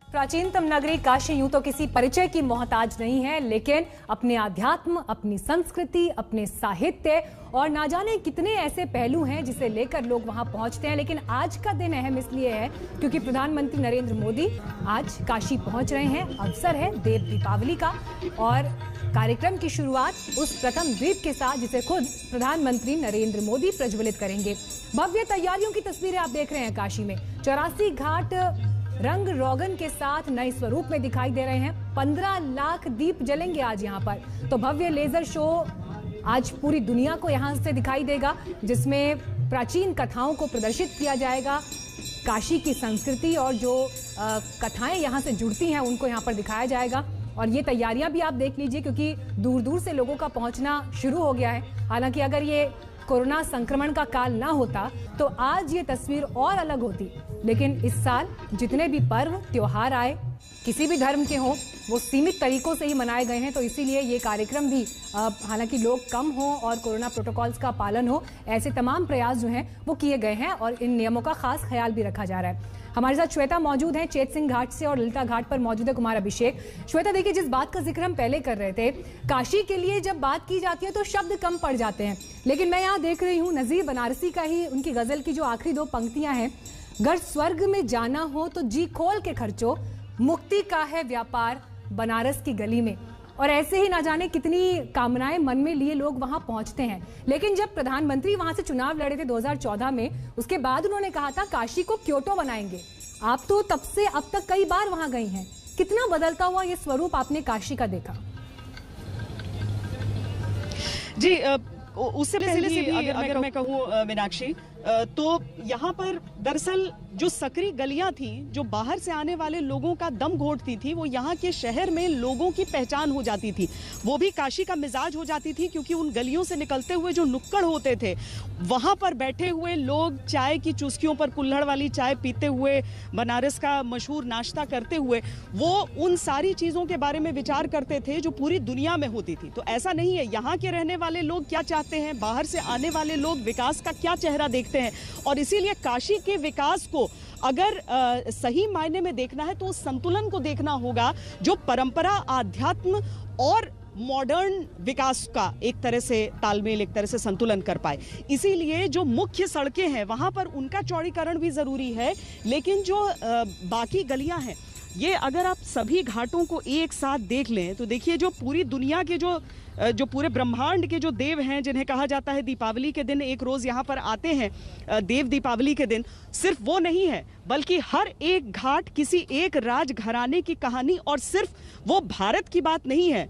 प्राचीनतम नगरी काशी यूं तो किसी परिचय की मोहताज नहीं है, लेकिन अपने आध्यात्म, अपनी संस्कृति, अपने साहित्य और ना जाने कितने ऐसे पहलू हैं जिसे लेकर लोग वहां पहुंचते हैं। लेकिन आज का दिन अहम इसलिए है क्योंकि प्रधानमंत्री नरेंद्र मोदी आज काशी पहुंच रहे हैं। अवसर है देव दीपावली का और कार्यक्रम की शुरुआत उस प्रथम द्वीप के साथ जिसे खुद प्रधानमंत्री नरेंद्र मोदी प्रज्वलित करेंगे। भव्य तैयारियों की तस्वीरें आप देख रहे हैं काशी में। 84 घाट रंग रोगन के साथ नए स्वरूप में दिखाई दे रहे हैं। 15 लाख दीप जलेंगे आज यहाँ पर। तो भव्य लेजर शो आज पूरी दुनिया को यहाँ से दिखाई देगा, जिसमें प्राचीन कथाओं को प्रदर्शित किया जाएगा। काशी की संस्कृति और जो कथाएं यहाँ से जुड़ती हैं उनको यहाँ पर दिखाया जाएगा। और ये तैयारियां भी आप देख लीजिए क्योंकि दूर दूर से लोगों का पहुंचना शुरू हो गया है। हालांकि अगर ये कोरोना संक्रमण का काल ना होता तो आज ये तस्वीर और अलग होती, लेकिन इस साल जितने भी पर्व त्योहार आए, किसी भी धर्म के हों, वो सीमित तरीकों से ही मनाए गए हैं। तो इसीलिए ये कार्यक्रम भी हालांकि लोग कम हों और कोरोना प्रोटोकॉल्स का पालन हो, ऐसे तमाम प्रयास जो हैं वो किए गए हैं और इन नियमों का खास ख्याल भी रखा जा रहा है। हमारे साथ श्वेता मौजूद हैं चेत सिंह घाट से और ललिता घाट पर मौजूद है कुमार अभिषेक। श्वेता, देखिए, जिस बात का जिक्र हम पहले कर रहे थे, काशी के लिए जब बात की जाती है तो शब्द कम पड़ जाते हैं, लेकिन मैं यहाँ देख रही हूँ नजीर बनारसी का ही उनकी गजल की जो आखिरी 2 पंक्तियां हैं, गर स्वर्ग में जाना हो तो जी खोल के खर्चो, मुक्ति का है व्यापार बनारस की गली में। और ऐसे ही ना जाने कितनी कामनाएं मन में लिए लोग वहां पहुंचते हैं। लेकिन जब प्रधानमंत्री वहां से चुनाव लड़े थे 2014 में, उसके बाद उन्होंने कहा था काशी को क्योटो बनाएंगे। आप तो तब से अब तक कई बार वहां गई हैं, कितना बदलता हुआ ये स्वरूप आपने काशी का देखा? जी, उससे पहले से भी अगर मैं कहूँ मीनाक्षी, तो यहाँ पर दरअसल जो सकरी गलियां थी, जो बाहर से आने वाले लोगों का दम घोटती थी, वो यहाँ के शहर में लोगों की पहचान हो जाती थी। वो भी काशी का मिजाज हो जाती थी क्योंकि उन गलियों से निकलते हुए जो नुक्कड़ होते थे, वहाँ पर बैठे हुए लोग चाय की चुस्कियों पर कुल्हड़ वाली चाय पीते हुए, बनारस का मशहूर नाश्ता करते हुए, वो उन सारी चीज़ों के बारे में विचार करते थे जो पूरी दुनिया में होती थी। तो ऐसा नहीं है, यहाँ के रहने वाले लोग क्या चाहते हैं, बाहर से आने वाले लोग विकास का क्या चेहरा देखते हैं। और इसीलिए काशी के विकास को अगर सही मायने में देखना है तो उस संतुलन को देखना होगा जो परंपरा, आध्यात्म और मॉडर्न विकास का एक तरह से तालमेल, एक तरह से संतुलन कर पाए। इसीलिए जो मुख्य सड़कें हैं वहां पर उनका चौड़ीकरण भी जरूरी है, लेकिन जो बाकी गलियां हैं, ये अगर आप सभी घाटों को एक साथ देख लें तो देखिए, जो पूरी दुनिया के जो पूरे ब्रह्मांड के जो देव हैं, जिन्हें कहा जाता है दीपावली के दिन एक रोज यहाँ पर आते हैं, देव दीपावली के दिन, सिर्फ वो नहीं है बल्कि हर एक घाट किसी एक राजघराने की कहानी। और सिर्फ वो भारत की बात नहीं है,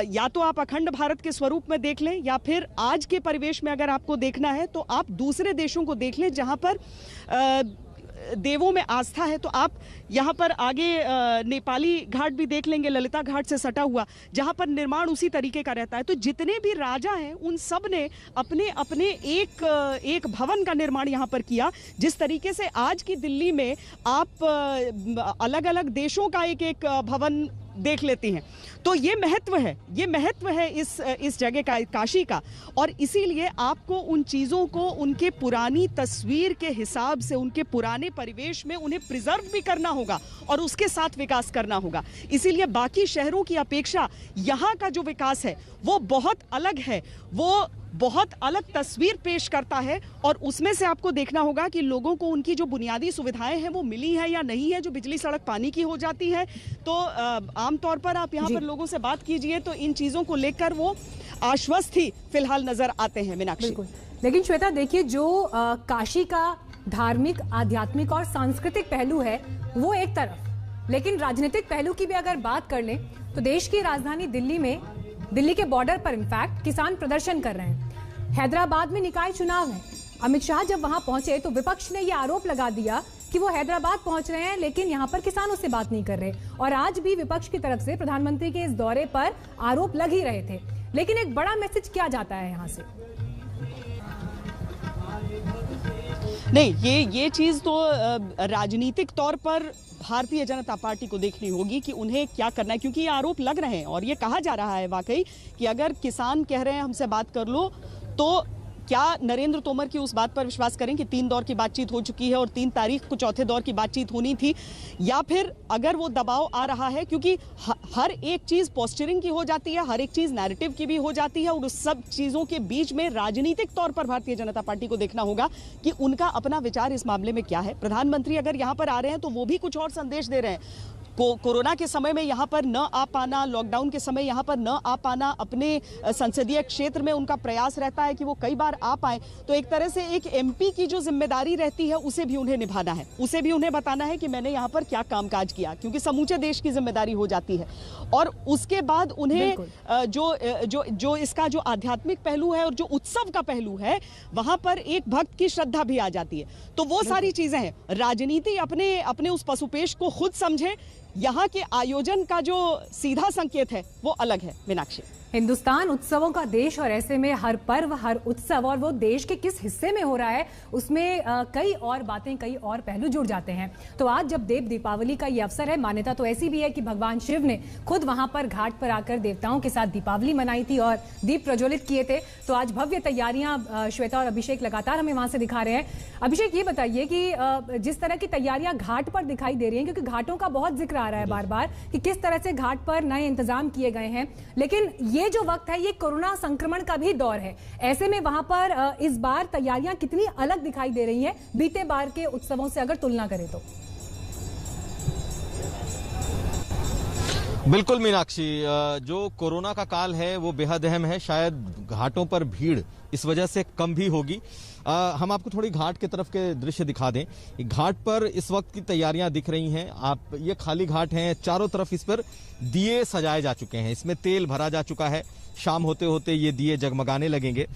या तो आप अखंड भारत के स्वरूप में देख लें, या फिर आज के परिवेश में अगर आपको देखना है तो आप दूसरे देशों को देख लें जहाँ पर देवों में आस्था है। तो आप यहाँ पर आगे नेपाली घाट भी देख लेंगे, ललिता घाट से सटा हुआ, जहाँ पर निर्माण उसी तरीके का रहता है। तो जितने भी राजा हैं उन सब ने अपने अपने एक भवन का निर्माण यहाँ पर किया। जिस तरीके से आज की दिल्ली में आप अलग अलग देशों का एक भवन देख लेती हैं, तो ये महत्व है इस जगह का, काशी का। और इसीलिए आपको उन चीज़ों को उनके पुरानी तस्वीर के हिसाब से, उनके पुराने परिवेश में उन्हें प्रिजर्व भी करना होगा और उसके साथ विकास करना होगा। इसीलिए बाकी शहरों की अपेक्षा यहाँ का जो विकास है वो बहुत अलग है, वो बहुत अलग तस्वीर पेश करता है। और उसमें से आपको देखना होगा कि लोगों को उनकी जो बुनियादी सुविधाएं हैं वो मिली है या नहीं है। जो बिजली, सड़क, पानी की हो जाती है, तो आमतौर पर आप यहाँ पर लोगों से बात कीजिए तो इन चीज़ों को लेकर वो आश्वस्त ही फिलहाल नजर आते हैं मीनाक्षी। लेकिन श्वेता, देखिए, जो काशी का धार्मिक, आध्यात्मिक और सांस्कृतिक पहलू है वो एक तरफ, लेकिन राजनीतिक पहलू की भी अगर बात कर लें तो देश की राजधानी दिल्ली में, दिल्ली के बॉर्डर पर इनफैक्ट किसान प्रदर्शन कर रहे हैं। हैदराबाद में निकाय चुनाव है। अमित शाह जब वहां पहुंचे तो विपक्ष ने यह आरोप लगा दिया कि वो हैदराबाद पहुंच रहे हैं लेकिन यहां पर किसानों से बात नहीं कर रहे। और आज भी विपक्ष की तरफ से प्रधानमंत्री के इस दौरे पर आरोप लग ही रहे थे। लेकिन एक बड़ा मैसेज क्या जाता है यहां से? नहीं, ये चीज तो राजनीतिक तौर पर भारतीय जनता पार्टी को देखनी होगी कि उन्हें क्या करना है, क्योंकि ये आरोप लग रहे हैं और ये कहा जा रहा है वाकई कि अगर किसान कह रहे हैं हमसे बात कर लो, तो क्या नरेंद्र तोमर की उस बात पर विश्वास करें कि 3 दौर की बातचीत हो चुकी है और 3 तारीख को चौथे दौर की बातचीत होनी थी, या फिर अगर वो दबाव आ रहा है, क्योंकि हर एक चीज पोस्चरिंग की हो जाती है, हर एक चीज नैरेटिव की भी हो जाती है, और उस सब चीजों के बीच में राजनीतिक तौर पर भारतीय जनता पार्टी को देखना होगा कि उनका अपना विचार इस मामले में क्या है। प्रधानमंत्री अगर यहां पर आ रहे हैं तो वो भी कुछ और संदेश दे रहे हैं। कोरोना के समय में यहां पर न आ पाना, लॉकडाउन के समय यहां पर न आ पाना, अपने संसदीय क्षेत्र में उनका प्रयास रहता है कि वो कई बार आ पाए, तो एक तरह से एक एमपी की जो जिम्मेदारी रहती है उसे भी उन्हें निभाना है, उसे भी उन्हें बताना है कि मैंने यहां पर क्या कामकाज किया, क्योंकि समूचे देश की जिम्मेदारी हो जाती है। और उसके बाद उन्हें जो इसका जो आध्यात्मिक पहलू है और जो उत्सव का पहलू है, वहां पर एक भक्त की श्रद्धा भी आ जाती है। तो वो सारी चीजें हैं। राजनीति अपने उस पशुपेश को खुद समझे, यहाँ के आयोजन का जो सीधा संकेत है वो अलग है। मीनाक्षी, हिंदुस्तान उत्सवों का देश, और ऐसे में हर पर्व, हर उत्सव और वो देश के किस हिस्से में हो रहा है उसमें कई और बातें, कई और पहलू जुड़ जाते हैं। तो आज जब देव दीपावली का ये अवसर है, मान्यता तो ऐसी भी है कि भगवान शिव ने खुद वहां पर घाट पर आकर देवताओं के साथ दीपावली मनाई थी और दीप प्रज्वलित किए थे। तो आज भव्य तैयारियां श्वेता और अभिषेक लगातार हमें वहां से दिखा रहे हैं। अभिषेक, ये बताइए कि जिस तरह की तैयारियां घाट पर दिखाई दे रही हैं, क्योंकि घाटों का बहुत जिक्र आ रहा है बार बार कि किस तरह से घाट पर नए इंतजाम किए गए हैं, लेकिन ये जो वक्त है ये कोरोना संक्रमण का भी दौर है। ऐसे में वहां पर इस बार तैयारियां कितनी अलग दिखाई दे रही हैं बीते बार के उत्सवों से अगर तुलना करें तो? बिल्कुल मीनाक्षी, जो कोरोना का काल है वो बेहद अहम है। शायद घाटों पर भीड़ इस वजह से कम भी होगी। हम आपको थोड़ी घाट की तरफ के दृश्य दिखा दें। घाट पर इस वक्त की तैयारियां दिख रही हैं। आप, ये खाली घाट हैं, चारों तरफ इस पर दिए सजाए जा चुके हैं, इसमें तेल भरा जा चुका है। शाम होते होते ये दिए जगमगाने लगेंगे।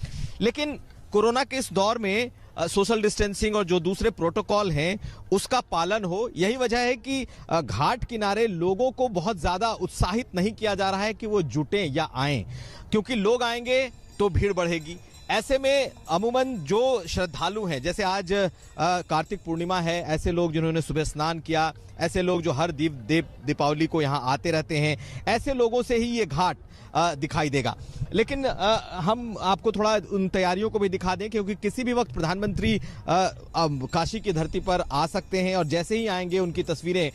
लेकिन कोरोना के इस दौर में सोशल डिस्टेंसिंग और जो दूसरे प्रोटोकॉल हैं उसका पालन हो, यही वजह है कि घाट किनारे लोगों को बहुत ज्यादा उत्साहित नहीं किया जा रहा है कि वो जुटें या आएं, क्योंकि लोग आएंगे तो भीड़ बढ़ेगी। ऐसे में अमूमन जो श्रद्धालु हैं, जैसे आज कार्तिक पूर्णिमा है, ऐसे लोग जिन्होंने सुबह स्नान किया, ऐसे लोग जो हर दीपावली को यहाँ आते रहते हैं, ऐसे लोगों से ही ये घाट दिखाई देगा। लेकिन हम आपको थोड़ा उन तैयारियों को भी दिखा दें, क्योंकि किसी भी वक्त प्रधानमंत्री काशी की धरती पर आ सकते हैं और जैसे ही आएंगे उनकी तस्वीरें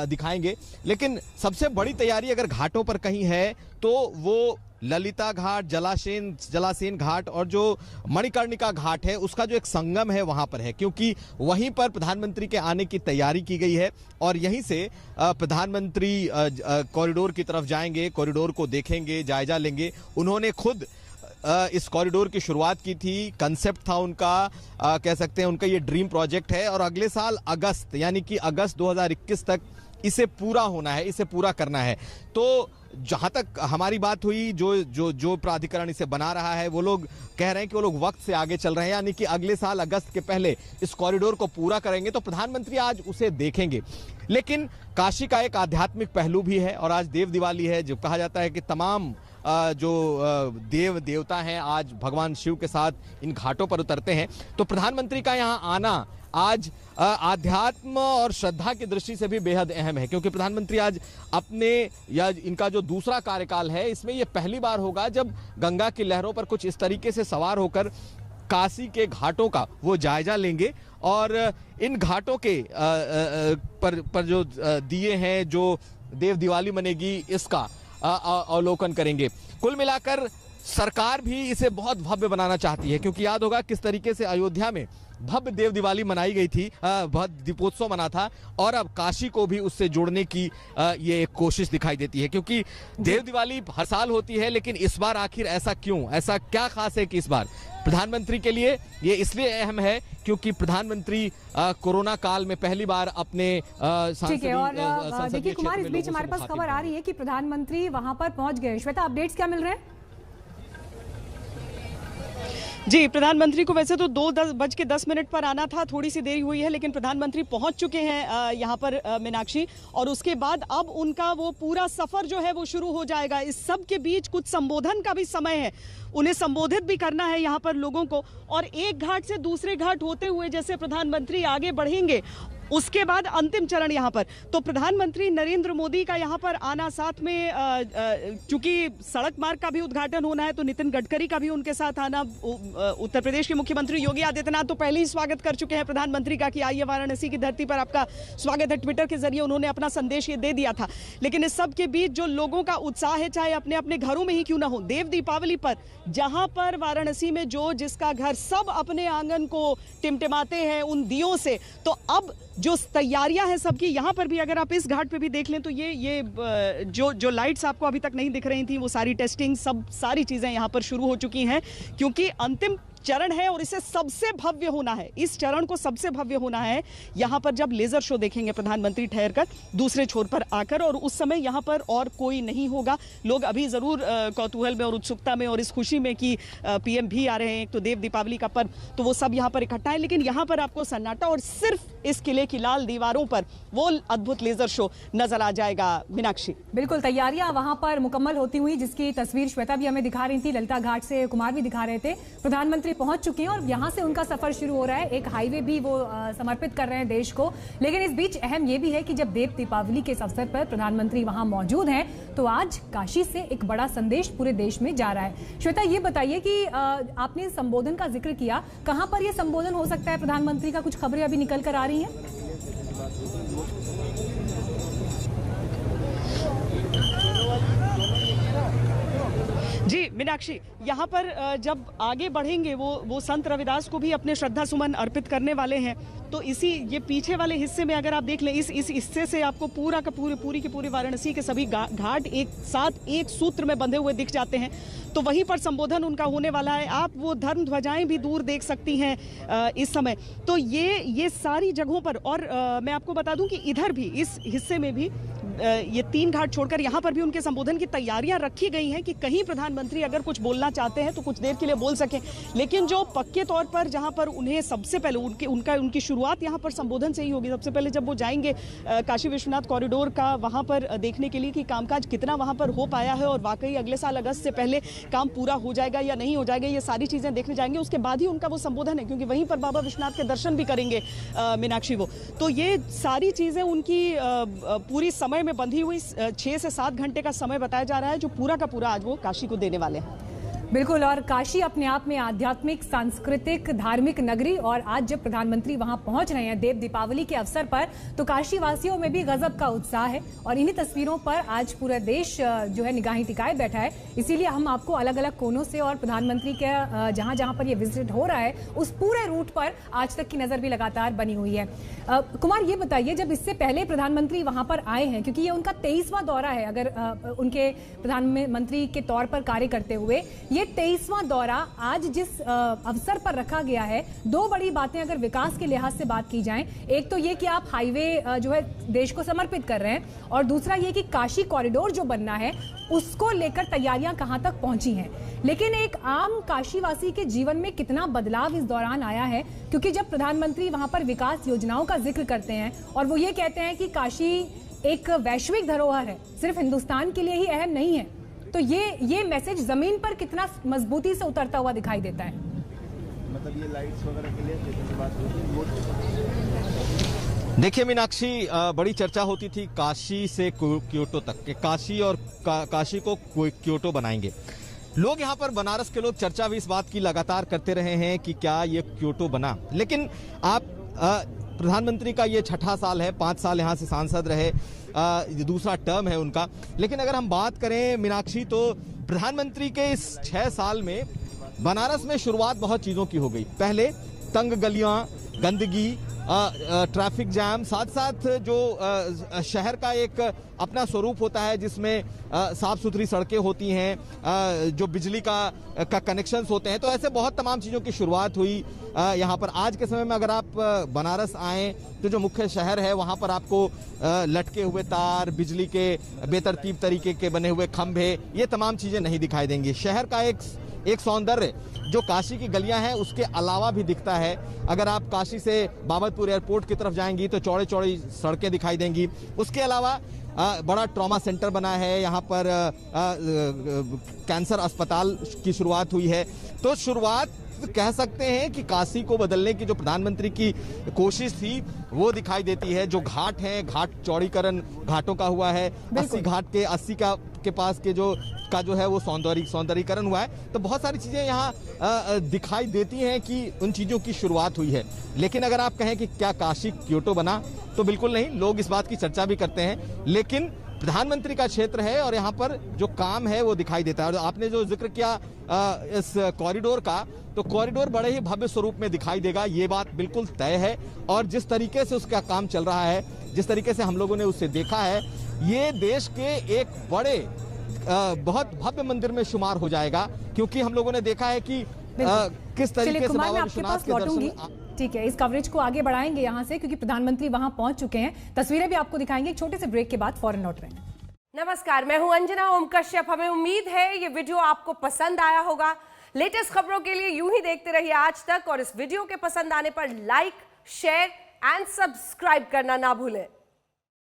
दिखाएंगे। लेकिन सबसे बड़ी तैयारी अगर घाटों पर कहीं है तो वो ललिता घाट, जलासेन घाट और जो मणिकर्णिका घाट है उसका जो एक संगम है वहां पर है, क्योंकि वहीं पर प्रधानमंत्री के आने की तैयारी की गई है और यहीं से प्रधानमंत्री कॉरिडोर की तरफ जाएंगे, कॉरिडोर को देखेंगे, जायजा लेंगे। उन्होंने खुद इस कॉरिडोर की शुरुआत की थी, कंसेप्ट था उनका, कह सकते हैं उनका ये ड्रीम प्रोजेक्ट है और अगले साल अगस्त, यानी कि अगस्त 2021 तक इसे पूरा होना है, इसे पूरा करना है। तो जहां तक हमारी बात हुई, जो प्राधिकरण इसे बना रहा है वो लोग कह रहे हैं कि वो लोग वक्त से आगे चल रहे हैं, यानी कि अगले साल अगस्त के पहले इस कॉरिडोर को पूरा करेंगे। तो प्रधानमंत्री आज उसे देखेंगे। लेकिन काशी का एक आध्यात्मिक पहलू भी है और आज देव दिवाली है, जो कहा जाता है कि तमाम जो देव देवता हैं आज भगवान शिव के साथ इन घाटों पर उतरते हैं। तो प्रधानमंत्री का यहाँ आना आज आध्यात्म और श्रद्धा की दृष्टि से भी बेहद अहम है, क्योंकि प्रधानमंत्री आज अपने या इनका जो दूसरा कार्यकाल है इसमें यह पहली बार होगा जब गंगा की लहरों पर कुछ इस तरीके से सवार होकर काशी के घाटों का वो जायजा लेंगे और इन घाटों के पर जो दिए हैं, जो देव दिवाली मनेगी, इसका अवलोकन करेंगे। कुल मिलाकर सरकार भी इसे बहुत भव्य बनाना चाहती है, क्योंकि याद होगा किस तरीके से अयोध्या में भव्य देव दिवाली मनाई गई थी, बहुत दीपोत्सव मना था, और अब काशी को भी उससे जोड़ने की ये एक कोशिश दिखाई देती है। क्योंकि देव दिवाली हर साल होती है, लेकिन इस बार आखिर ऐसा क्यों, ऐसा क्या खास है कि इस बार प्रधानमंत्री के लिए ये इसलिए अहम है क्योंकि प्रधानमंत्री कोरोना काल में पहली बार अपने ठीक है। और देखिए कुमार, इस बीच हमारे पास खबर आ रही है कि प्रधानमंत्री वहां पर पहुंच गए। श्वेता, अपडेट्स क्या मिल रहे हैं? जी, प्रधानमंत्री को वैसे तो 2:10 पर आना था, थोड़ी सी देरी हुई है, लेकिन प्रधानमंत्री पहुंच चुके हैं यहाँ पर मीनाक्षी। और उसके बाद अब उनका वो पूरा सफर जो है वो शुरू हो जाएगा। इस सब के बीच कुछ संबोधन का भी समय है, उन्हें संबोधित भी करना है यहाँ पर लोगों को। और एक घाट से दूसरे घाट होते हुए जैसे प्रधानमंत्री आगे बढ़ेंगे, उसके बाद अंतिम चरण यहाँ पर तो प्रधानमंत्री नरेंद्र मोदी का यहाँ पर आना, साथ में चूंकि सड़क मार्ग का भी उद्घाटन होना है तो नितिन गडकरी का भी उनके साथ आना। उत्तर प्रदेश के मुख्यमंत्री योगी आदित्यनाथ तो पहले ही स्वागत कर चुके हैं प्रधानमंत्री का कि आइए वाराणसी की धरती पर आपका स्वागत है। ट्विटर के जरिए उन्होंने अपना संदेश ये दे दिया था। लेकिन इस सब के बीच जो लोगों का उत्साह है, चाहे अपने अपने घरों में ही क्यों ना हो, देव दीपावली पर जहां पर वाराणसी में जो जिसका घर सब अपने आंगन को टिमटिमाते हैं उन दियों से, तो अब जो तैयारियां हैं सबकी, यहां पर भी अगर आप इस घाट पे भी देख लें तो ये जो लाइट्स आपको अभी तक नहीं दिख रही थी वो सारी टेस्टिंग, सब सारी चीजें यहां पर शुरू हो चुकी हैं, क्योंकि अंतिम चरण है और इसे सबसे भव्य होना है। इस चरण को सबसे भव्य होना है यहां पर जब लेजर शो देखेंगे प्रधानमंत्री ठहरकर दूसरे छोर पर आकर, और उस समय यहां पर और कोई नहीं होगा। लोग अभी जरूर कौतूहल में और उत्सुकता में और इस खुशी में कि पीएम भी आ रहे हैं, एक तो देव दीपावली का पर्व, तो वो सब यहां पर इकट्ठा है। लेकिन यहां पर आपको सन्नाटा और सिर्फ इस किले की लाल दीवारों पर वो अद्भुत लेजर शो नजर आ जाएगा। मीनाक्षी, बिल्कुल तैयारियां वहां पर मुकम्मल होती हुई, जिसकी तस्वीर श्वेता भी हमें दिखा रही थी, ललिता घाट से कुमार भी दिखा रहे थे। प्रधानमंत्री पहुंच चुके हैं और यहां से उनका सफर शुरू हो रहा है। एक हाईवे भी वो समर्पित कर रहे हैं देश को। लेकिन इस बीच अहम यह भी है कि जब देव दीपावली के इस अवसर पर प्रधानमंत्री वहां मौजूद हैं तो आज काशी से एक बड़ा संदेश पूरे देश में जा रहा है। श्वेता, ये बताइए कि आपने संबोधन का जिक्र किया, कहां पर यह संबोधन हो सकता है प्रधानमंत्री का? कुछ खबरें अभी निकल कर आ रही हैं? जी मीनाक्षी, यहाँ पर जब आगे बढ़ेंगे वो संत रविदास को भी अपने श्रद्धा सुमन अर्पित करने वाले हैं। तो ये पीछे वाले हिस्से में अगर आप देख लें, इस हिस्से से आपको पूरी की पूरी वाराणसी के सभी घाट एक साथ एक सूत्र में बंधे हुए दिख जाते हैं। तो वहीं पर संबोधन उनका होने वाला है। आप वो धर्म ध्वजाएं भी दूर देख सकती हैं इस समय। तो ये सारी जगहों पर, और मैं आपको बता दूं कि इधर भी इस हिस्से में भी ये 3 घाट छोड़कर यहाँ पर भी उनके संबोधन की तैयारियां रखी गई हैं कि कहीं प्रधानमंत्री अगर कुछ बोलना चाहते हैं तो कुछ देर के लिए बोल सकें। लेकिन जो पक्के तौर पर जहाँ पर उन्हें सबसे पहले उनकी शुरुआत यहाँ पर संबोधन से ही होगी। सबसे पहले जब वो जाएंगे काशी विश्वनाथ कॉरिडोर का वहाँ पर देखने के लिए कि कामकाज कितना वहाँ पर हो पाया है और वाकई अगले साल अगस्त से पहले काम पूरा हो जाएगा या नहीं हो जाएगा, ये सारी चीज़ें देखने जाएंगे। उसके बाद ही उनका वो संबोधन है, क्योंकि वहीं पर बाबा विश्वनाथ के दर्शन भी करेंगे मीनाक्षी वो। तो ये सारी चीज़ें उनकी पूरी समय में बंधी हुई 6 से 7 घंटे का समय बताया जा रहा है, जो पूरा का पूरा आज वो काशी को देने वाले हैं। बिल्कुल, और काशी अपने आप में आध्यात्मिक, सांस्कृतिक, धार्मिक नगरी, और आज जब प्रधानमंत्री वहां पहुंच रहे हैं देव दीपावली के अवसर पर तो काशी वासियों में भी गजब का उत्साह है। और इन्हीं तस्वीरों पर आज पूरा देश जो है निगाहें टिकाए बैठा है। इसीलिए हम आपको अलग अलग कोनों से और प्रधानमंत्री के जहां जहां पर यह विजिट हो रहा है उस पूरे रूट पर आज तक की नजर भी लगातार बनी हुई है। कुमार, ये बताइए, जब इससे पहले प्रधानमंत्री वहां पर आए हैं, क्योंकि ये उनका 23वां दौरा है अगर उनके प्रधानमंत्री के तौर पर कार्य करते हुए, ये 23वां दौरा आज जिस अवसर पर रखा गया है, 2 बड़ी बातें अगर विकास के लिहाज से बात की जाए, एक तो ये कि आप हाईवे जो है देश को समर्पित कर रहे हैं, और दूसरा ये कि काशी कॉरिडोर जो बनना है उसको लेकर तैयारियां कहां तक पहुंची हैं। लेकिन एक आम काशीवासी के जीवन में कितना बदलाव इस दौरान आया है, क्योंकि जब प्रधानमंत्री वहां पर विकास योजनाओं का जिक्र करते हैं और वो ये कहते हैं कि काशी एक वैश्विक धरोहर है, सिर्फ हिंदुस्तान के लिए ही अहम नहीं है, तो ये मैसेज जमीन पर कितना मजबूती से उतरता हुआ दिखाई देता है? मतलब ये लाइट्स वगैरह के लिए बात होती है। देखिए मीनाक्षी, बड़ी चर्चा होती थी काशी से क्योटो तक के, काशी और काशी को क्योटो बनाएंगे। लोग यहाँ पर बनारस के लोग चर्चा भी इस बात की लगातार करते रहे हैं कि क्या ये क्योटो बना। लेकिन आप प्रधानमंत्री का ये 6ठा साल है, 5 साल यहाँ से सांसद रहे, दूसरा टर्म है उनका। लेकिन अगर हम बात करें मीनाक्षी, तो प्रधानमंत्री के इस 6 साल में बनारस में शुरुआत बहुत चीज़ों की हो गई। पहले तंग गलियां, गंदगी, ट्रैफिक जैम, साथ साथ जो शहर का एक अपना स्वरूप होता है जिसमें साफ सुथरी सड़कें होती हैं, जो बिजली का कनेक्शंस होते हैं, तो ऐसे बहुत तमाम चीज़ों की शुरुआत हुई यहाँ पर। आज के समय में अगर आप बनारस आएँ तो जो मुख्य शहर है वहाँ पर आपको लटके हुए तार, बिजली के बेतरतीब तरीके के बने हुए खंभे, ये तमाम चीज़ें नहीं दिखाई देंगी। शहर का एक सौंदर्य जो काशी की गलियां हैं उसके अलावा भी दिखता है। अगर आप काशी से बाबतपुर एयरपोर्ट की तरफ जाएंगी तो चौड़ी चौड़ी सड़कें दिखाई देंगी। उसके अलावा बड़ा ट्रॉमा सेंटर बना है, यहाँ पर कैंसर अस्पताल की शुरुआत हुई है। तो शुरुआत कह सकते हैं कि काशी को बदलने की जो प्रधानमंत्री की कोशिश थी वो दिखाई देती है। जो घाट है, घाट चौड़ीकरण घाटों का हुआ है, 80 घाट के 80 के पास के जो है वो सौंदर्यीकरण हुआ है। तो बहुत सारी चीजें यहाँ दिखाई देती हैं कि उन चीजों की शुरुआत हुई है। लेकिन अगर आप कहें कि क्या काशी क्योटो बना, तो बिल्कुल नहीं। लोग इस बात की चर्चा भी करते हैं, लेकिन प्रधानमंत्री का क्षेत्र है और यहाँ पर जो काम है वो दिखाई देता है। और आपने जो जिक्र किया इस कॉरिडोर का, तो कॉरिडोर बड़े ही भव्य स्वरूप में दिखाई देगा, ये बात बिल्कुल तय है। और जिस तरीके से उसका काम चल रहा है, जिस तरीके से हम लोगों ने उसे देखा है, ये देश के एक बड़े बहुत भव्य मंदिर में शुमार हो जाएगा। क्योंकि हम लोगों ने देखा है कि किस तरीके से बाबा विश्वनाथ के दर्शन। ठीक है, इस कवरेज को आगे बढ़ाएंगे यहाँ से, क्योंकि प्रधानमंत्री वहां पहुंच चुके हैं। तस्वीरें भी आपको दिखाएंगे एक छोटे से ब्रेक के बाद, फौरन लौट रहे हैं। नमस्कार, मैं हूं अंजना ओम कश्यप। हमें उम्मीद है ये वीडियो आपको पसंद आया होगा। लेटेस्ट खबरों के लिए यूं ही देखते रहिए आज तक, और इस वीडियो के पसंद आने पर लाइक, शेयर एंड सब्सक्राइब करना ना भूलें।